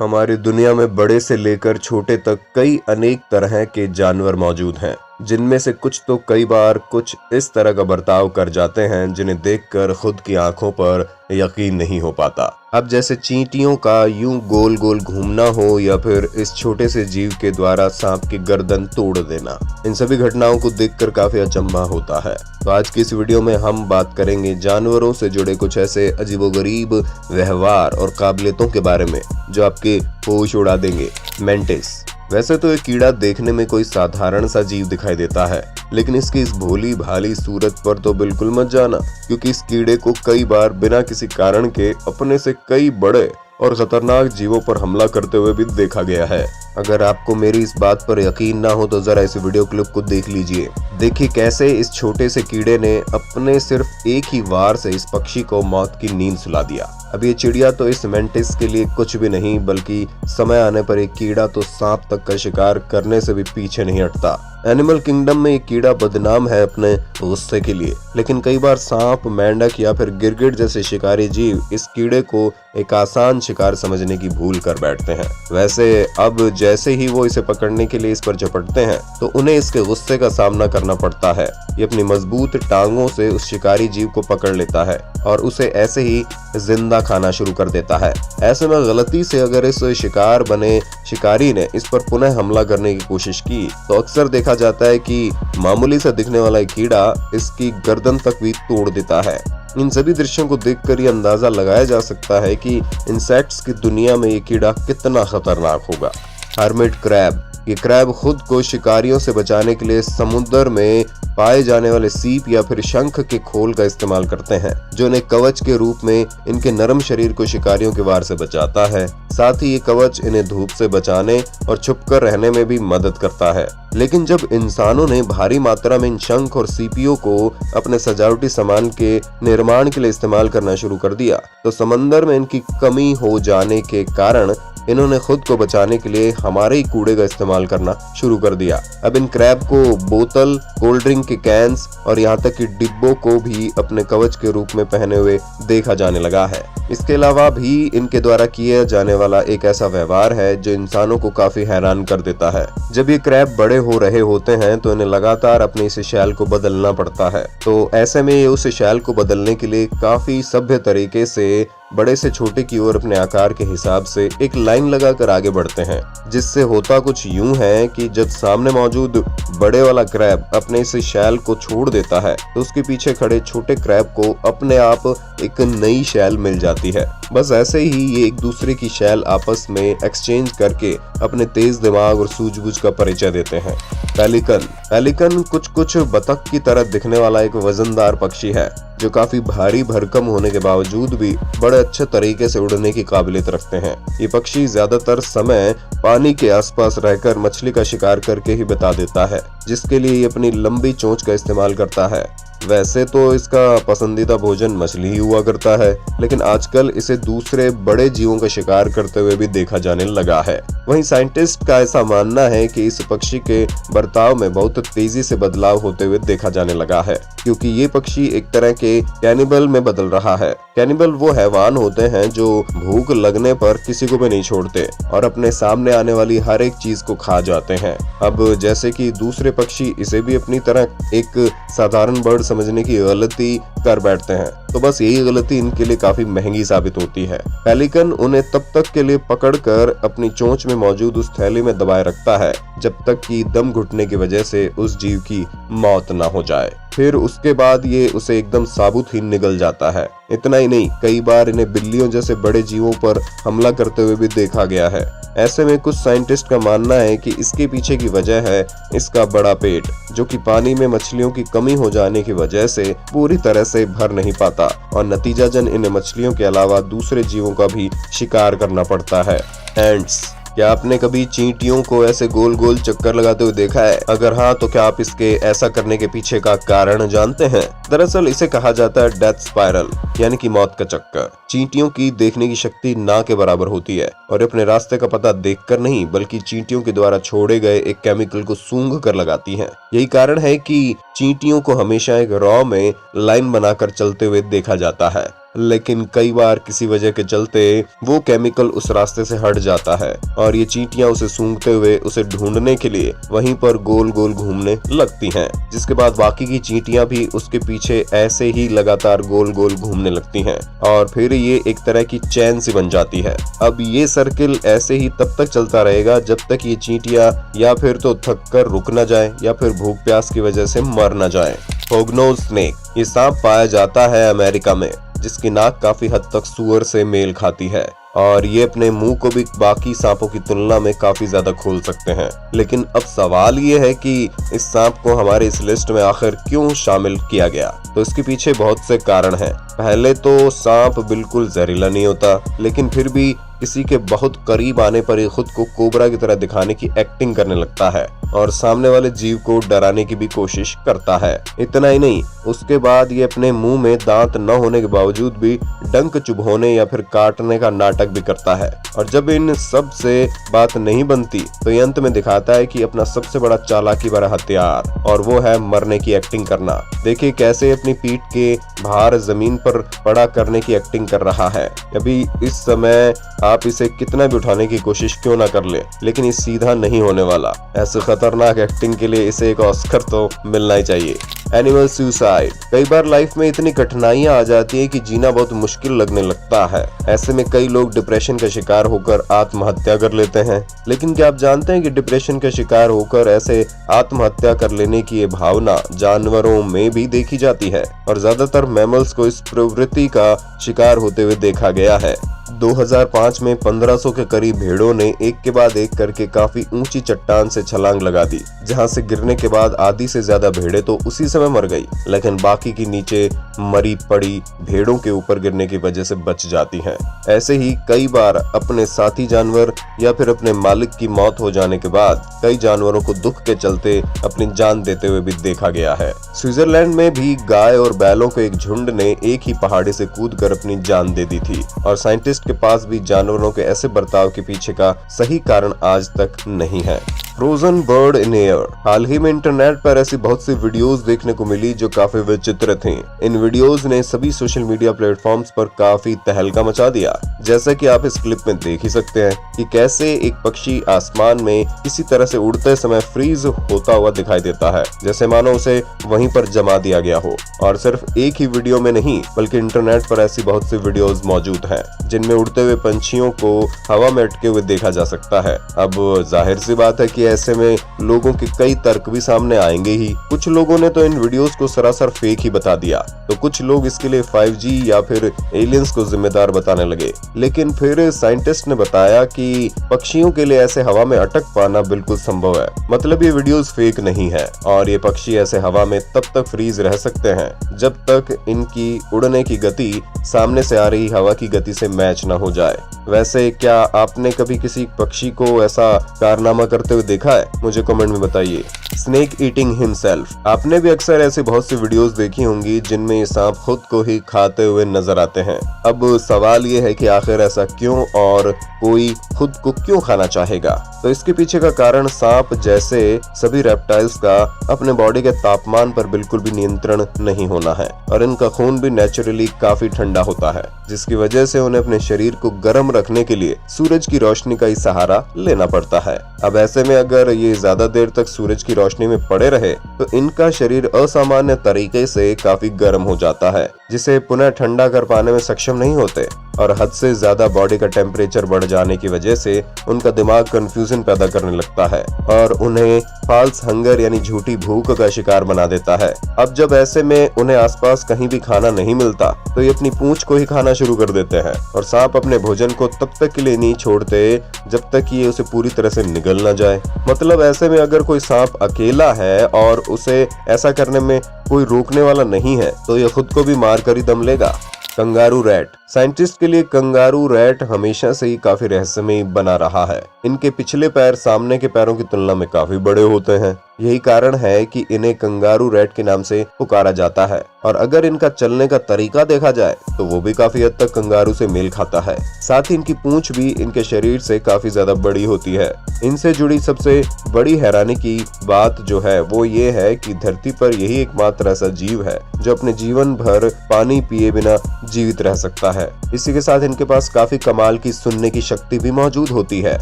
हमारी दुनिया में बड़े से लेकर छोटे तक कई अनेक तरह के जानवर मौजूद हैं, जिनमें से कुछ तो कई बार कुछ इस तरह का बर्ताव कर जाते हैं जिन्हें देखकर खुद की आंखों पर यकीन नहीं हो पाता। अब जैसे चींटियों का यूं गोल गोल घूमना हो या फिर इस छोटे से जीव के द्वारा सांप की गर्दन तोड़ देना, इन सभी घटनाओं को देखकर काफी अचंभा होता है। तो आज की इस वीडियो में हम बात करेंगे जानवरों से जुड़े कुछ ऐसे अजीबोगरीब व्यवहार और काबिलियतों के बारे में जो आपके होश उड़ा देंगे। मेंटिस। वैसे तो ये कीड़ा देखने में कोई साधारण सा जीव दिखाई देता है, लेकिन इसकी इस भोली भाली सूरत पर तो बिल्कुल मत जाना, क्योंकि इस कीड़े को कई बार बिना किसी कारण के अपने से कई बड़े और खतरनाक जीवों पर हमला करते हुए भी देखा गया है। अगर आपको मेरी इस बात पर यकीन ना हो तो जरा इस वीडियो क्लिप को देख लीजिए। देखिए कैसे इस छोटे से कीड़े ने अपने सिर्फ एक ही वार से इस पक्षी को मौत की नींद सुला दिया। अब ये चिड़िया तो इस मेंटिस के लिए कुछ भी नहीं, बल्कि समय आने पर एक कीड़ा तो सांप तक का शिकार करने से भी पीछे नहीं हटता। एनिमल किंगडम में ये कीड़ा बदनाम है अपने गुस्से के लिए, लेकिन कई बार सांप, मेंढक या फिर गिरगिट जैसे शिकारी जीव इस कीड़े को एक आसान शिकार समझने की भूल कर बैठते हैं। वैसे अब जैसे ही वो इसे पकड़ने के लिए इस पर झपटते हैं तो उन्हें इसके गुस्से का सामना करना पड़ता है। ये अपनी मजबूत टांगों से उस शिकारी जीव को पकड़ लेता है और उसे ऐसे ही जिंदा खाना शुरू कर देता है। ऐसे में गलती से अगर इस शिकार बने शिकारी ने इस पर पुनः हमला करने की कोशिश की तो अक्सर देखा जाता है कि मामूली सा दिखने वाला कीड़ा इसकी गर्दन तक भी तोड़ देता है। इन सभी दृश्यों को देखकर ये अंदाजा लगाया जा सकता है कि इंसेक्ट्स की दुनिया में ये कीड़ा कितना खतरनाक होगा। Hermit crab. ये क्रैब खुद को शिकारियों से बचाने के लिए समुद्र में पाए जाने वाले सीप या फिर शंख के खोल का इस्तेमाल करते हैं, जो इन्हें कवच के रूप में इनके नरम शरीर को शिकारियों के वार से बचाता है। साथ ही ये कवच इन्हें धूप से बचाने और छुपकर रहने में भी मदद करता है। लेकिन जब इंसानों ने भारी मात्रा में इन शंख और सीपियों को अपने सजावटी सामान के निर्माण के लिए इस्तेमाल करना शुरू कर दिया तो समंदर में इनकी कमी हो जाने के कारण इन्होंने खुद को बचाने के लिए हमारे ही कूड़े का इस्तेमाल करना शुरू कर दिया। अब इन क्रैब को बोतल, कोल्ड ड्रिंक के कैंस और यहाँ तक कि डिब्बों को भी अपने कवच के रूप में पहने हुए देखा जाने लगा है। इसके अलावा भी इनके द्वारा किया जाने वाला एक ऐसा व्यवहार है जो इंसानों को काफी हैरान कर देता है। जब ये क्रैब बड़े हो रहे होते हैं तो इन्हें लगातार अपनी इस शैल को बदलना पड़ता है। तो ऐसे में ये उस शैल को बदलने के लिए काफी सभ्य तरीके से बड़े से छोटे की ओर अपने आकार के हिसाब से एक लाइन लगाकर आगे बढ़ते हैं, जिससे होता कुछ यूं है कि जब सामने मौजूद बड़े वाला क्रैब अपने इस शैल को छोड़ देता है तो उसके पीछे खड़े छोटे क्रैब को अपने आप एक नई शैल मिल जाती है। बस ऐसे ही ये एक दूसरे की शैल आपस में एक्सचेंज करके अपने तेज दिमाग और सूझबूझ का परिचय देते हैं। पेलिकन। पेलिकन कुछ बतख की तरह दिखने वाला एक वजनदार पक्षी है जो काफी भारी भरकम होने के बावजूद भी बड़े अच्छे तरीके से उड़ने की काबिलियत रखते हैं। ये पक्षी ज्यादातर समय पानी के आसपास रहकर मछली का शिकार करके ही बिता देता है, जिसके लिए ये अपनी लंबी चोंच का इस्तेमाल करता है। वैसे तो इसका पसंदीदा भोजन मछली ही हुआ करता है, लेकिन आजकल इसे दूसरे बड़े जीवों का शिकार करते हुए भी देखा जाने लगा है। वहीं साइंटिस्ट का ऐसा मानना है कि इस पक्षी के बर्ताव में बहुत तेजी से बदलाव होते हुए देखा जाने लगा है, क्योंकि ये पक्षी एक तरह के कैनिबल में बदल रहा है। कैनिबल वो हैवान होते हैं जो भूख लगने पर किसी को भी नहीं छोड़ते और अपने सामने आने वाली हर एक चीज को खा जाते हैं। अब जैसे कि दूसरे पक्षी इसे भी अपनी तरह एक साधारण बर्ड समझने की गलती कर बैठते हैं, तो बस यही गलती इनके लिए काफी महंगी साबित होती है। पेलिकन उन्हें तब तक के लिए पकड़कर अपनी चोंच में मौजूद उस थैली में दबाए रखता है जब तक कि दम घुटने की वजह से उस जीव की मौत ना हो जाए। फिर उसके बाद ये उसे एकदम साबुत ही निगल जाता है। इतना ही नहीं, कई बार इन्हें बिल्लियों जैसे बड़े जीवों पर हमला करते हुए भी देखा गया है। ऐसे में कुछ साइंटिस्ट का मानना है कि इसके पीछे की वजह है इसका बड़ा पेट, जो कि पानी में मछलियों की कमी हो जाने की वजह से पूरी तरह से भर नहीं पाता और नतीजतन इन्हें मछलियों के अलावा दूसरे जीवों का भी शिकार करना पड़ता है। एंट्स। क्या आपने कभी चींटियों को ऐसे गोल गोल चक्कर लगाते हुए देखा है? अगर हाँ तो क्या आप इसके ऐसा करने के पीछे का कारण जानते हैं? दरअसल इसे कहा जाता है डेथ स्पाइरल, यानी कि मौत का चक्कर। चींटियों की देखने की शक्ति ना के बराबर होती है और अपने रास्ते का पता देखकर नहीं बल्कि चींटियों के द्वारा छोड़े गए एक केमिकल को सूंघ कर लगाती हैं। यही कारण है कि चींटियों को हमेशा एक रॉ में लाइन बनाकर चलते हुए देखा जाता है। लेकिन कई बार किसी वजह के चलते वो केमिकल उस रास्ते से हट जाता है और ये चींटियां उसे सूंघते हुए उसे ढूंढने के लिए वहीं पर गोल गोल घूमने लगती हैं, जिसके बाद बाकी की चींटियां भी उसके पीछे ऐसे ही लगातार गोल गोल घूमने लगती हैं और फिर ये एक तरह की चैन सी बन जाती है। अब ये सर्किल ऐसे ही तब तक चलता रहेगा जब तक ये चींटियां या फिर तो थक कर रुक न जाए या फिर भूख प्यास की वजह से मर न जाए। होगनोज स्नेक, ये सांप पाया जाता है अमेरिका में, जिसकी नाक काफी हद तक सूअर से मेल खाती है और ये अपने मुंह को भी बाकी सांपों की तुलना में काफी ज्यादा खोल सकते हैं। लेकिन अब सवाल ये है कि इस सांप को हमारे इस लिस्ट में आखिर क्यों शामिल किया गया? तो इसके पीछे बहुत से कारण हैं। पहले तो सांप बिल्कुल जहरीला नहीं होता, लेकिन फिर भी किसी के बहुत करीब आने पर ये खुद को कोबरा की तरह दिखाने की एक्टिंग करने लगता है और सामने वाले जीव को डराने की भी कोशिश करता है। इतना ही नहीं, उसके बाद ये अपने मुंह में दांत न होने के बावजूद भी डंक चुभोने या फिर काटने का नाटक भी करता है। और जब इन सब से बात नहीं बनती तो ये अंत में दिखाता है कि अपना सबसे बड़ा चालाकी भरा हथियार, और वो है मरने की एक्टिंग करना। देखिए कैसे अपनी पीठ के भार जमीन पर पड़ा करने की एक्टिंग कर रहा है। अभी इस समय आप इसे कितना भी उठाने की कोशिश क्यों ना कर ले, लेकिन ये सीधा नहीं होने वाला। ऐसे खतरनाक एक्टिंग के लिए इसे एक ऑस्कर तो मिलना ही चाहिए। एनिमल सुसाइड, कई बार लाइफ में इतनी कठिनाइयां आ जाती है कि जीना बहुत मुश्किल लगने लगता है। ऐसे में कई लोग डिप्रेशन का शिकार होकर आत्महत्या कर लेते हैं। लेकिन क्या आप जानते हैं कि डिप्रेशन का शिकार होकर ऐसे आत्महत्या कर लेने की ये भावना जानवरों में भी देखी जाती है और ज्यादातर मैमल्स को इस प्रवृत्ति का शिकार होते हुए देखा गया है। 2005 में 1500 के करीब भेड़ों ने एक के बाद एक करके काफी ऊंची चट्टान से छलांग लगा दी, जहां से गिरने के बाद आधी से ज्यादा भेड़ें तो उसी समय मर गई, लेकिन बाकी की नीचे मरी पड़ी भेड़ों के ऊपर गिरने की वजह से बच जाती हैं। ऐसे ही कई बार अपने साथी जानवर या फिर अपने मालिक की मौत हो जाने के बाद कई जानवरों को दुख के चलते अपनी जान देते हुए भी देखा गया है। स्विट्जरलैंड में भी गाय और बैलों के एक झुंड ने एक ही पहाड़ी से कूदकर अपनी जान दे दी थी और साइंटिस्ट के पास भी जानवरों के ऐसे बर्ताव के पीछे का सही कारण आज तक नहीं है। फ्रोजन बर्ड इन एयर, हाल ही में इंटरनेट पर ऐसी बहुत सी वीडियोस देखने को मिली जो काफी विचित्र थी। इन वीडियोस ने सभी सोशल मीडिया प्लेटफॉर्म्स पर काफी तहलका मचा दिया। जैसा कि आप इस क्लिप में देख ही सकते हैं कि कैसे एक पक्षी आसमान में किसी तरह से उड़ते समय फ्रीज होता हुआ दिखाई देता है, जैसे मानो उसे वहीं पर जमा दिया गया हो। और सिर्फ एक ही वीडियो में नहीं, बल्कि इंटरनेट पर ऐसी बहुत सी वीडियोस मौजूद हैं जिनमें उड़ते हुए पंछियों को हवा में अटके हुए देखा जा सकता है। अब जाहिर सी बात है कि ऐसे में लोगों के कई तर्क भी सामने आएंगे ही। कुछ लोगों ने तो इन वीडियोस को सरासर फेक ही बता दिया, तो कुछ लोग इसके लिए 5G या फिर एलियंस को जिम्मेदार बताने लगे। लेकिन फिर साइंटिस्ट ने बताया कि पक्षियों के लिए ऐसे हवा में अटक पाना बिल्कुल संभव है। मतलब ये वीडियोस फेक नहीं है और ये पक्षी ऐसे हवा में तब तक फ्रीज रह सकते हैं जब तक इनकी उड़ने की गति सामने से आ रही हवा की गति से मैच न हो जाए। वैसे क्या आपने कभी किसी पक्षी को ऐसा कारनामा करते हुए देखा है? मुझे कमेंट में बताइए। स्नेक ईटिंग हिमसेल्फ, आपने भी अक्सर ऐसे बहुत सी वीडियोस देखी होंगी जिनमें ये सांप खुद को ही खाते हुए नजर आते हैं। अब सवाल ये है कि आखिर ऐसा क्यों और कोई खुद को क्यों खाना चाहेगा? तो इसके पीछे का कारण सांप जैसे सभी रेप्टाइल्स का अपने बॉडी के तापमान पर बिल्कुल भी नियंत्रण नहीं होना है और इनका खून भी नेचुरली काफी ठंडा होता है, जिसकी वजह से उन्हें अपने शरीर को गर्म रखने के लिए सूरज की रोशनी का ही सहारा लेना पड़ता है। अब ऐसे में अगर ये ज्यादा देर तक सूरज की रोशनी में पड़े रहे तो इनका शरीर असामान्य तरीके से काफी गर्म हो जाता है, जिसे पुनः ठंडा कर पाने में सक्षम नहीं होते और हद से ज्यादा बॉडी का टेम्परेचर बढ़ जाने की वजह से उनका दिमाग कंफ्यूजन पैदा करने लगता है और उन्हें फॉल्स हंगर यानी झूठी भूख का शिकार बना देता है। अब जब ऐसे में उन्हें आसपास कहीं भी खाना नहीं मिलता तो ये अपनी पूंछ को ही खाना शुरू कर देते हैं और सांप अपने भोजन को तब तक के लिए नहीं छोड़ते जब तक कि ये उसे पूरी तरह से निगल न जाए। मतलब ऐसे में अगर कोई सांप अकेला है और उसे ऐसा करने में कोई रोकने वाला नहीं है तो ये खुद को भी मार कर ही दम लेगा। कंगारू रैट, साइंटिस्ट के लिए कंगारू रैट हमेशा से ही काफी रहस्यमय बना रहा है। इनके पिछले पैर सामने के पैरों की तुलना में काफी बड़े होते हैं। यही कारण है कि इन्हें कंगारू रैट के नाम से पुकारा जाता है। और अगर इनका चलने का तरीका देखा जाए तो वो भी काफी हद तक कंगारू से मेल खाता है। साथ ही इनकी पूंछ भी इनके शरीर से काफी ज्यादा बड़ी होती है। इनसे जुड़ी सबसे बड़ी हैरानी की बात जो है वो ये है कि धरती पर यही एकमात्र ऐसा जीव है जो अपने जीवन भर पानी पिए बिना जीवित रह सकता है। इसी के साथ इनके पास काफी कमाल की सुनने की शक्ति भी मौजूद होती है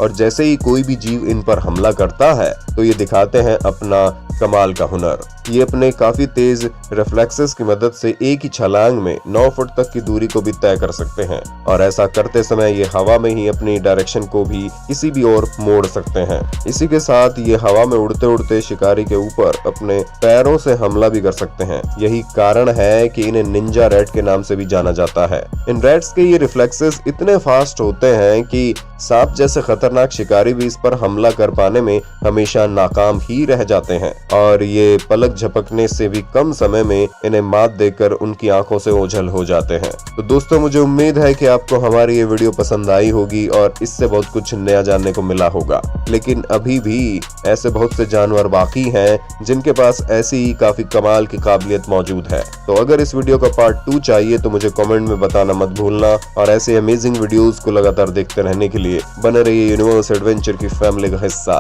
और जैसे ही कोई भी जीव इन पर हमला करता है तो ये दिखाते हैं अपना कमाल का हुनर। ये अपने काफी तेज रिफ्लेक्सेस की मदद से एक ही छलांग में 9 फुट तक की दूरी को भी तय कर सकते हैं और ऐसा करते समय ये हवा में ही अपनी डायरेक्शन को भी किसी भी ओर मोड़ सकते हैं। इसी के साथ ये हवा में उड़ते उड़ते शिकारी के ऊपर अपने पैरों से हमला भी कर सकते हैं। यही कारण है कि इन्हें निंजा रैट के नाम से भी जाना जाता है। इन रैट्स के ये रिफ्लेक्सेस इतने फास्ट होते हैं कि सांप जैसे खतरनाक शिकारी भी इस पर हमला कर पाने में हमेशा नाकाम ही रह जाते हैं और ये पलक झपकने से भी कम समय में इन्हें मात देकर उनकी आंखों से ओझल हो जाते हैं। तो दोस्तों, मुझे उम्मीद है कि आपको हमारी ये वीडियो पसंद आई होगी और इससे बहुत कुछ नया जानने को मिला होगा। लेकिन अभी भी ऐसे बहुत से जानवर बाकी हैं जिनके पास ऐसी ही काफी कमाल की काबिलियत मौजूद है। तो अगर इस वीडियो का पार्ट 2 चाहिए तो मुझे कमेंट में बताना मत भूलना और ऐसे अमेजिंग वीडियोस को लगातार देखते रहने के लिए बने रहिए यूनिवर्स एडवेंचर की फैमिली का हिस्सा।